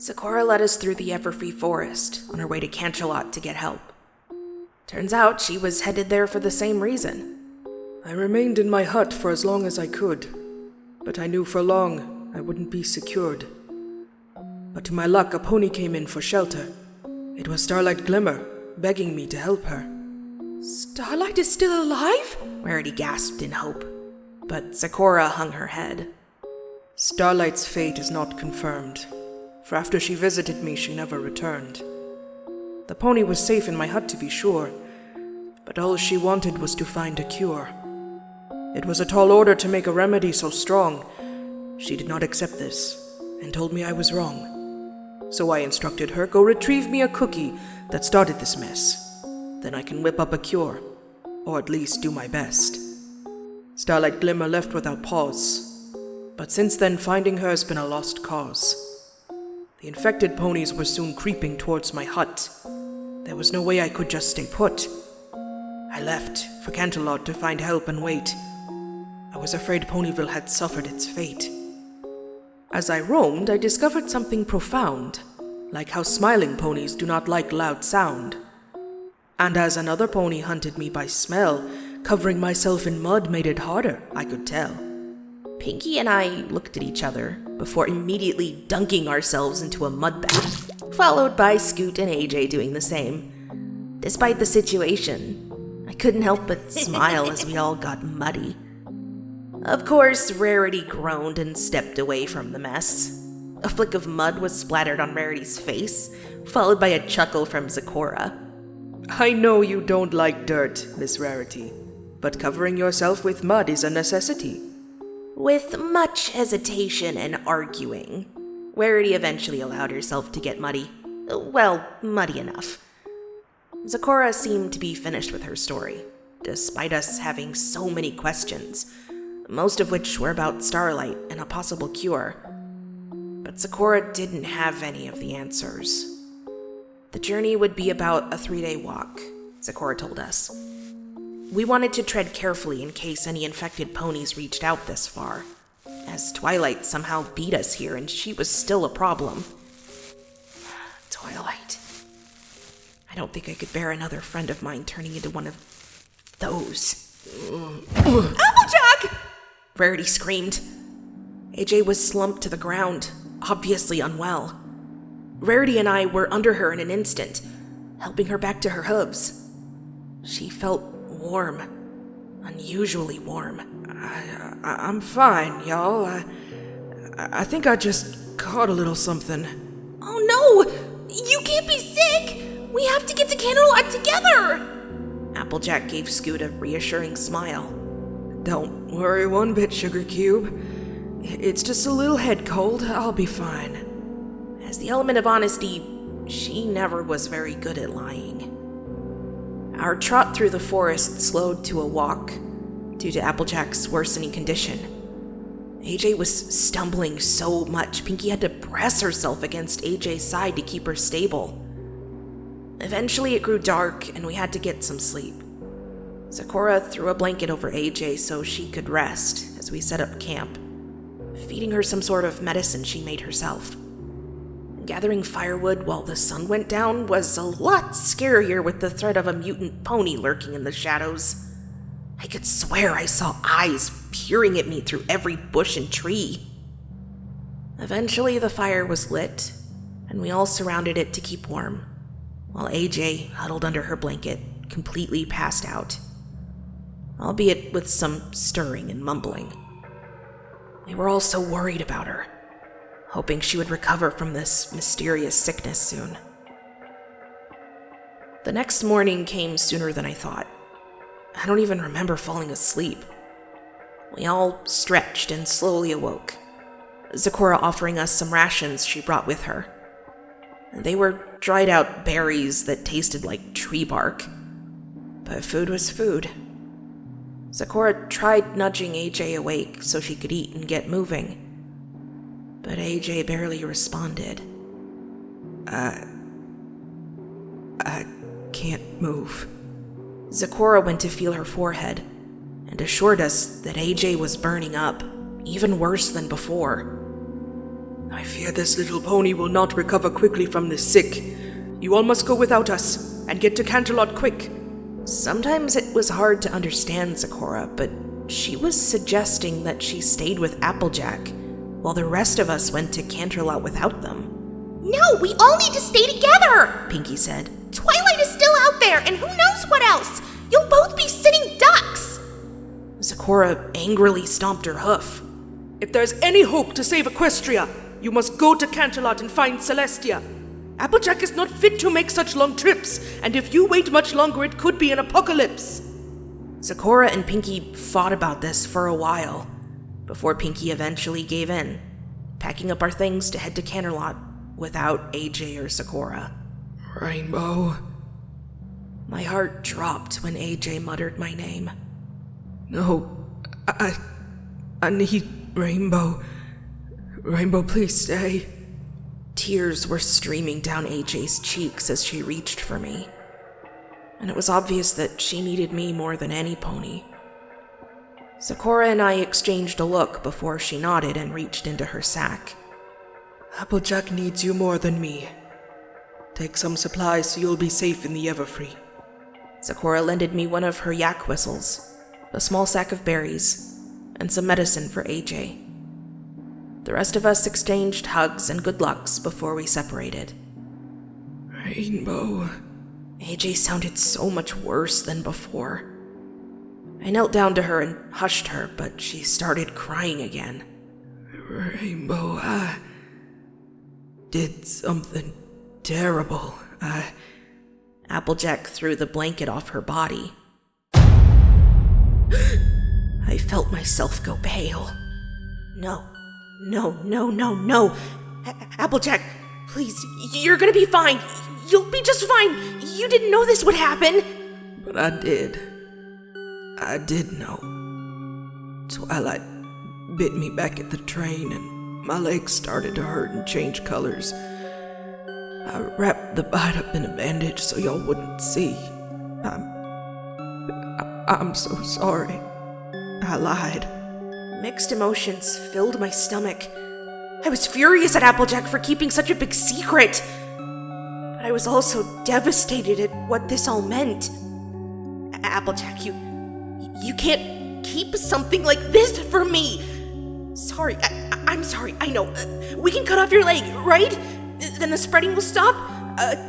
Zecora led us through the Everfree forest on her way to Canchalot to get help. Turns out she was headed there for the same reason. I remained in my hut for as long as I could, but I knew for long I wouldn't be secured. But to my luck, a pony came in for shelter. It was Starlight Glimmer, begging me to help her. Starlight is still alive? Rarity gasped in hope, but Zecora hung her head. Starlight's fate is not confirmed, for after she visited me, she never returned. The pony was safe in my hut, to be sure, but all she wanted was to find a cure. It was a tall order to make a remedy so strong. She did not accept this, and told me I was wrong. So I instructed her, go retrieve me a cookie that started this mess. Then I can whip up a cure, or at least do my best. Starlight Glimmer left without pause, but since then finding her has been a lost cause. The infected ponies were soon creeping towards my hut. There was no way I could just stay put. I left for Cantalot to find help and wait. I was afraid Ponyville had suffered its fate. As I roamed, I discovered something profound, like how smiling ponies do not like loud sound. And as another pony hunted me by smell, covering myself in mud made it harder, I could tell. Pinky and I looked at each other before immediately dunking ourselves into a mud bath, followed by Scoot and AJ doing the same. Despite the situation, I couldn't help but smile as we all got muddy. Of course, Rarity groaned and stepped away from the mess. A flick of mud was splattered on Rarity's face, followed by a chuckle from Zecora. I know you don't like dirt, Miss Rarity, but covering yourself with mud is a necessity. With much hesitation and arguing, Rarity eventually allowed herself to get muddy. Well, muddy enough. Zecora seemed to be finished with her story, despite us having so many questions, most of which were about Starlight and a possible cure. But Zecora didn't have any of the answers. The journey would be about a 3-day walk, Zecora told us. We wanted to tread carefully in case any infected ponies reached out this far, as Twilight somehow beat us here and she was still a problem. Twilight. I don't think I could bear another friend of mine turning into one of those. Applejack! Rarity screamed. AJ was slumped to the ground, obviously unwell. Rarity and I were under her in an instant, helping her back to her hooves. She felt warm, unusually warm. I'm fine, y'all. I think I just caught a little something. Oh no! You can't be sick! We have to get to Canterlot together! Applejack gave Scoot a reassuring smile. Don't worry one bit, Sugar Cube. It's just a little head cold. I'll be fine. As the element of honesty, she never was very good at lying. Our trot through the forest slowed to a walk due to Applejack's worsening condition. AJ was stumbling so much, Pinky had to press herself against AJ's side to keep her stable. Eventually it grew dark and we had to get some sleep. Zecora threw a blanket over AJ so she could rest as we set up camp, feeding her some sort of medicine she made herself. Gathering firewood while the sun went down was a lot scarier with the threat of a mutant pony lurking in the shadows. I could swear I saw eyes peering at me through every bush and tree. Eventually the fire was lit, and we all surrounded it to keep warm, while AJ huddled under her blanket, completely passed out, albeit with some stirring and mumbling. We were all so worried about her, hoping she would recover from this mysterious sickness soon. The next morning came sooner than I thought. I don't even remember falling asleep. We all stretched and slowly awoke, Zecora offering us some rations she brought with her. They were dried out berries that tasted like tree bark, but food was food. Zecora tried nudging AJ awake so she could eat and get moving, but AJ barely responded. I can't move. Zecora went to feel her forehead and assured us that AJ was burning up, even worse than before. I fear this little pony will not recover quickly from this sick. You all must go without us, and get to Canterlot quick. Sometimes it was hard to understand Zecora, but she was suggesting that she stayed with Applejack, while the rest of us went to Canterlot without them. No, we all need to stay together, Pinky said. Twilight is still out there, and who knows what else? You'll both be sitting ducks. Zecora angrily stomped her hoof. If there's any hope to save Equestria, you must go to Canterlot and find Celestia. Applejack is not fit to make such long trips, and if you wait much longer, it could be an apocalypse. Zecora and Pinky fought about this for a while, before Pinky eventually gave in, packing up our things to head to Canterlot without AJ or Zecora. Rainbow. My heart dropped when AJ muttered my name. No, I need Rainbow. Rainbow, please stay. Tears were streaming down AJ's cheeks as she reached for me, and it was obvious that she needed me more than any pony. Zecora and I exchanged a look before she nodded and reached into her sack. Applejack needs you more than me. Take some supplies so you'll be safe in the Everfree. Zecora lended me one of her yak whistles, a small sack of berries, and some medicine for AJ. The rest of us exchanged hugs and good lucks before we separated. Rainbow. AJ sounded so much worse than before. I knelt down to her and hushed her, but she started crying again. Rainbow, I did something terrible. Applejack threw the blanket off her body. I felt myself go pale. No. Applejack, please, you're gonna be fine. You'll be just fine. You didn't know this would happen. But I did. I did know. Twilight bit me back at the train and my legs started to hurt and change colors. I wrapped the bite up in a bandage so y'all wouldn't see. I'm so sorry. I lied. Mixed emotions filled my stomach. I was furious at Applejack for keeping such a big secret, but I was also devastated at what this all meant. Applejack, you can't keep something like this from me. Sorry, I'm sorry, I know. We can cut off your leg, right? Then the spreading will stop?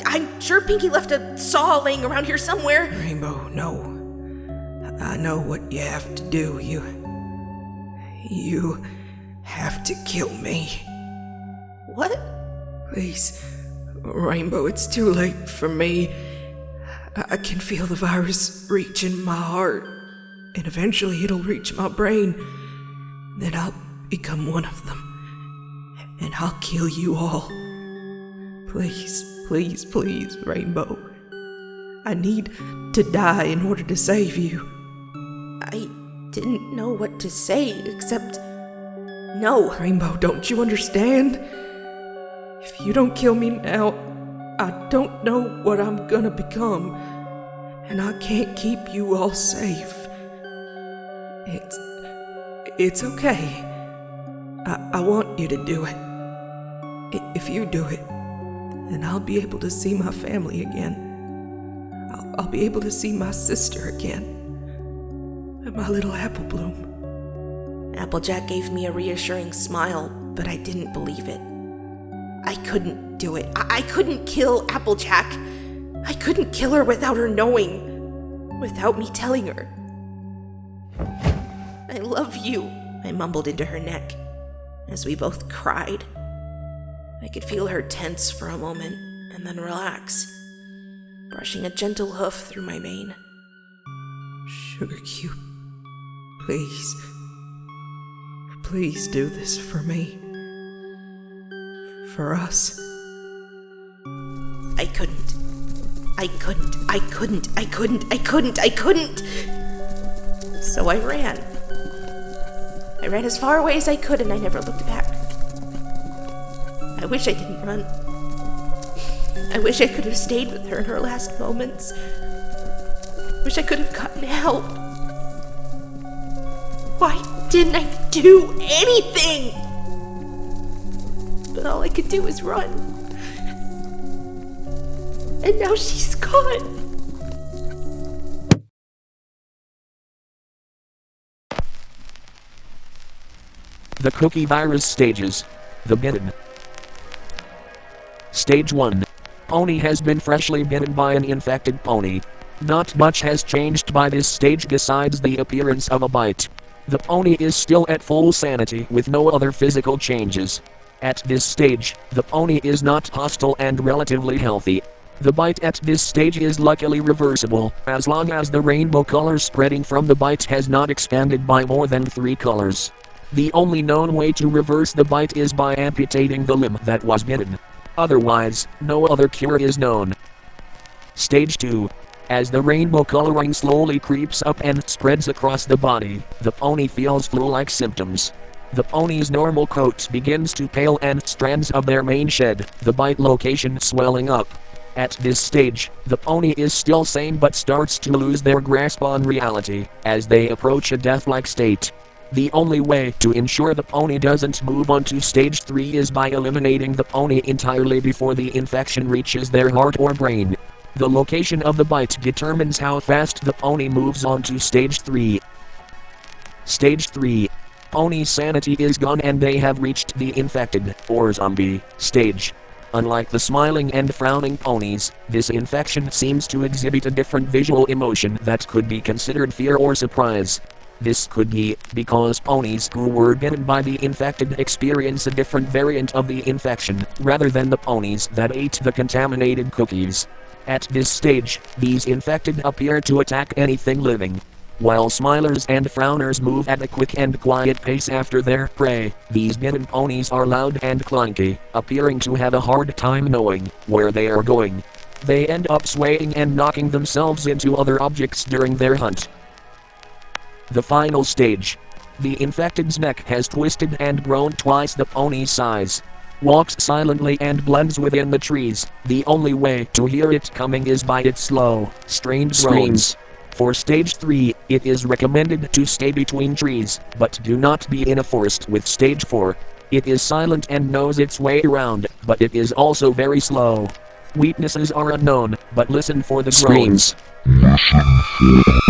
I'm sure Pinky left a saw laying around here somewhere. Rainbow, no. I know what you have to do. You have to kill me. What? Please, Rainbow, it's too late for me. I can feel the virus reaching my heart, and eventually it'll reach my brain. Then I'll become one of them, and I'll kill you all. Please, please, please, Rainbow. I need to die in order to save you. I didn't know what to say, except no. Rainbow, don't you understand? If you don't kill me now, I don't know what I'm gonna become, and I can't keep you all safe. It's okay. I want you to do it. If you do it, then I'll be able to see my family again. I'll be able to see my sister again. And my little apple bloom. Applejack gave me a reassuring smile, but I didn't believe it. I couldn't do it. I couldn't kill Applejack. I couldn't kill her without her knowing. Without me telling her. I love you, I mumbled into her neck, as we both cried. I could feel her tense for a moment, and then relax, brushing a gentle hoof through my mane. Sugar Cube, please do this for me. For us. I couldn't. So I ran. I ran as far away as I could, and I never looked back. I wish I didn't run. I wish I could have stayed with her in her last moments. Wish I could have gotten help. Why didn't I do anything? But and all I could do was run. And now she's gone. The cookie virus stages. The bitten. Stage 1. Pony has been freshly bitten by an infected pony. Not much has changed by this stage besides the appearance of a bite. The pony is still at full sanity with no other physical changes. At this stage, the pony is not hostile and relatively healthy. The bite at this stage is luckily reversible, as long as the rainbow color spreading from the bite has not expanded by more than 3 colors. The only known way to reverse the bite is by amputating the limb that was bitten. Otherwise, no other cure is known. Stage 2. As the rainbow coloring slowly creeps up and spreads across the body, the pony feels flu-like symptoms. The pony's normal coat begins to pale and strands of their mane shed, the bite location swelling up. At this stage, the pony is still sane but starts to lose their grasp on reality, as they approach a death-like state. The only way to ensure the pony doesn't move on to stage 3 is by eliminating the pony entirely before the infection reaches their heart or brain. The location of the bite determines how fast the pony moves on to stage 3. Stage 3. Pony's sanity is gone and they have reached the infected, or zombie, stage. Unlike the smiling and frowning ponies, this infection seems to exhibit a different visual emotion that could be considered fear or surprise. This could be because ponies who were bitten by the infected experience a different variant of the infection, rather than the ponies that ate the contaminated cookies. At this stage, these infected appear to attack anything living. While smilers and frowners move at a quick and quiet pace after their prey, these bitten ponies are loud and clunky, appearing to have a hard time knowing where they are going. They end up swaying and knocking themselves into other objects during their hunt. The final stage. The infected's neck has twisted and grown twice the pony's size. Walks silently and blends within the trees. The only way to hear it coming is by its slow, strained groans. For stage 3, it is recommended to stay between trees, but do not be in a forest with stage 4. It is silent and knows its way around, but it is also very slow. Weaknesses are unknown, but listen for the groans. Listen for